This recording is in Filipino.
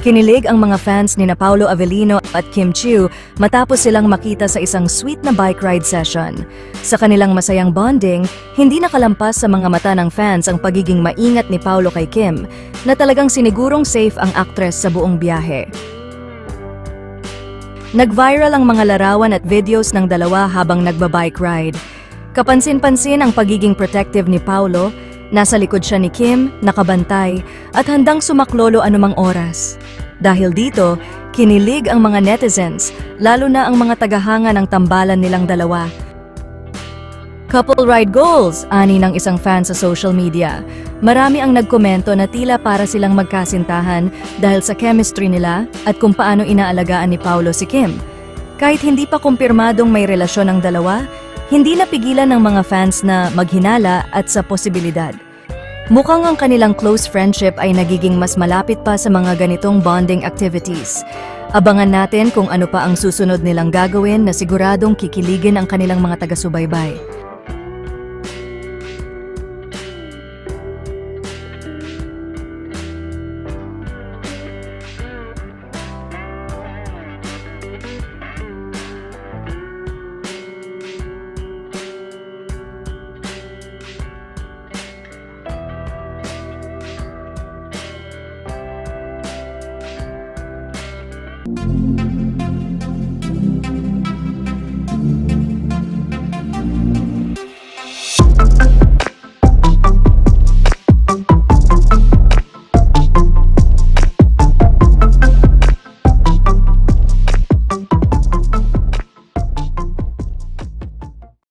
Kinilig ang mga fans ni Paolo Avellino at Kim Chiu matapos silang makita sa isang sweet na bike ride session. Sa kanilang masayang bonding, hindi nakalampas sa mga mata ng fans ang pagiging maingat ni Paolo kay Kim, na talagang sinigurong safe ang aktres sa buong biyahe. Nag-viral ang mga larawan at videos ng dalawa habang nagbabike ride. Kapansin-pansin ang pagiging protective ni Paolo. Nasa likod siya ni Kim, nakabantay, at handang sumaklolo anumang oras. Dahil dito, kinilig ang mga netizens, lalo na ang mga tagahanga ng tambalan nilang dalawa. Couple ride goals, ani ng isang fan sa social media. Marami ang nagkomento na tila para silang magkasintahan dahil sa chemistry nila at kung paano inaalagaan ni Paolo si Kim. Kahit hindi pa kumpirmadong may relasyon ang dalawa, hindi napigilan ng mga fans na maghinala at sa posibilidad. Mukhang ang kanilang close friendship ay nagiging mas malapit pa sa mga ganitong bonding activities. Abangan natin kung ano pa ang susunod nilang gagawin na siguradong kikiligin ang kanilang mga taga-subaybay.